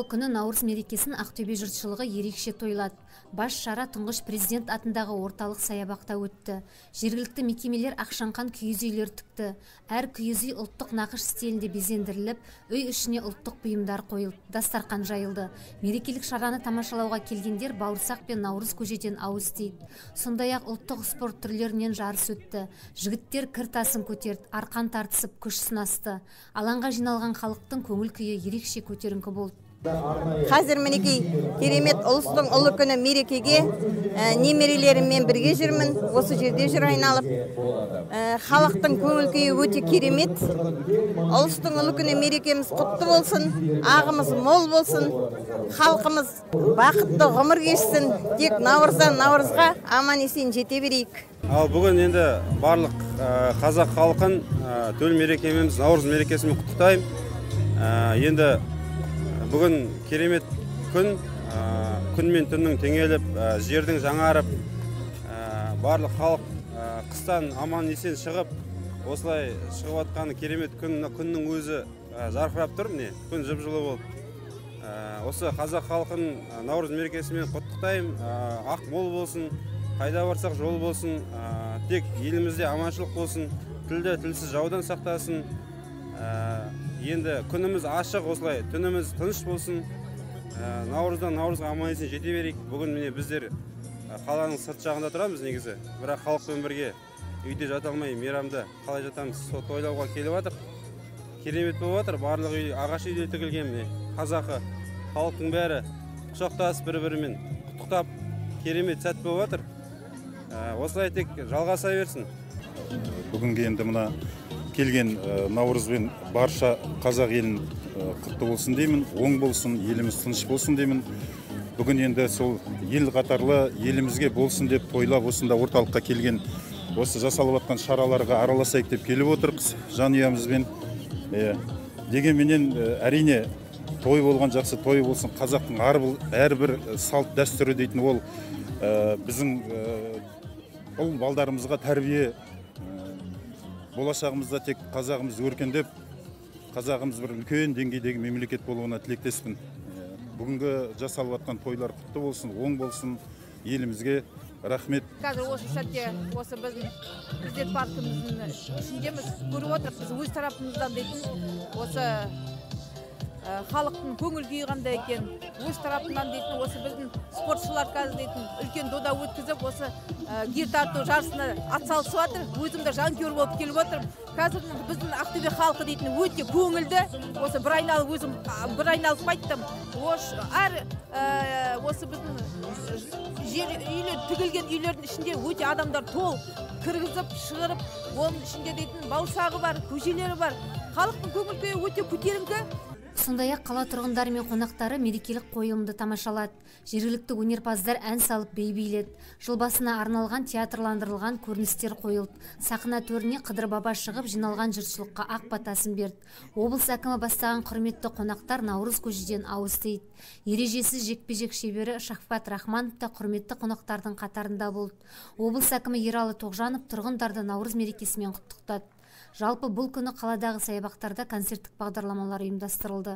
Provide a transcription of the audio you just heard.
Ұлы күні Наурыз мерекесін Ақтөбе жұртшылығы ерекше тойлады. Бас шара тұңғыш президент атындағы орталық саябақта өтті. Жергілікті мекемелер ақшаңқан киіз үйлер тікті. Әр киіз үй ұлттық нақыш стилінде безендіріліп, үй ішіне ұлттық бұйымдар қойылды, дастархан жайылды. Мерекелік шараны тамашалауға келгендер бауырсақ пен Наурыз көжеден ауыз тиді. Сондай-ақ ұлттық спорт түрлерінен жарыс өтті. Жігіттер кір тасын көтерді, арқан тартысып күш сынасты. Алаңға жиналған халықтың көңіл күйі ерекше көтеріңкі болды. Қазір мінекей керемет ұлыстың ұлы күні мерекеге немерелеріммен бірге жүрмін. Осы жерде жүр айналып. Халықтың көңіл күйі өте керемет. Ұлыстың ұлы күні мерекеміз құтты болсын, ағымыз мол болсын, халқымыз бақытты ғұмыр кешсін. Тек наурыздан наурызға аман есен жете берейік. Ал бүгін енді барлық қазақ халқын төл мерекеміз Наурыз мерекесімен құттықтаймын. Енді бүгін керемет күн, күн мен түннің теңеліп, жердің жаңарып, барлық халық қыстан аман есен шығып, осылай шығып атқаны керемет күннің өзі жарқырап тұр, міне, күн жып-жылы болып. Осы қазақ халқын Наурыз мерекесімен құттықтаймын, ақ мол болсын, қайда барсақ жол болсын, тек елімізде аманшылық болсын, тілді тілсіз жаудан сақтасын. Енді күніміз ашық, осылай түніміз тыныш болсын. Наурыздан наурызға аман есен жете берейік. Бүгін міне біздер қаланың сырт жағында тұрамыз негізі. Бірақ халықпен бірге үйде жата алмай мейрамды қалай жатамыз, сол тойлауға келіп жатыр. Керемет болып жатыр. Барлық үй ағаш үйде тігілген, міне қазақы халықтың бәрі құшақтасып бір-бірімен құттықтап керемет сәт болып жатыр. Осылай тек жалғаса берсін. Бүгінге енді мына келген Наурызбен барша қазақ елін құтты болсын деймін, оң болсын, еліміз тыныш болсын деймін. Бүгін енді сол ел қатарлы елімізге болсын деп тойлап, осында орталыққа келген, осы жасалып жатқан шараларға араласайық деп келіп отырмыз жанұямызбен. Дегенменен әрине той болған жақсы, той болсын. Қазақтың әрбір салт дәстүрі дейтін ол біздің ұл балдарымызға тәрбие. Болашағымызда тек қазағымыз өркендеп, қазағымыз бір үлкен деңгейдегі мемлекет болуына тілектеспін. Бүгінгі жасалып жатқан тойлар құтты болсын, оң болсын, елімізге рахмет. Қазір осы сәтте осы біздің президент паркіміздің ішіндеміз, көріп отырып, біз өз тарапымыздан дейтін осы халықтың көңіл күйі қандай екен, өз тарапынан дейтін осы біздің спортшылар қазір дейтін үлкен дода өткізіп, осы гир тарту жарысына атсалысып жатыр. Өзім де жанкүйер болып келіп отырмын. Қазір біздің Ақтөбе халқы дейтін өте көңілді. Осы бір айналып қайттым. Осы біздің үйлер тігілген үйлердің ішінде өте адамдар тол кіргізіп, шығырып, оның ішінде дейтін бауырсағы бар, көжелері бар. Халықтың көңіл күйі өте көтеріңкі. Сондай-ақ қала тұрғындары мен қонақтары мерекелік қойылымды тамашалады. Жергілікті өнерпаздар ән салып би биледі. Жыл басына арналған театрландырылған көріністер қойылды. Сахна төріне Қыдыр баба шығып, жиналған жұртшылыққа ақ батасын берді. Облыс әкімі бастаған құрметті қонақтар Наурыз көжеден ауыз тиді. Ережесіз жекпе-жек шебері Шахфат Рахманов та құрметті қонақтардың қатарында болды. Облыс әкімі Ералы Тоғжанов тұрғындарды Наурыз мерекесімен құттықтады. Жалпы бұл күні қаладағы саябақтарда концерттік бағдарламалар ұйымдастырылды.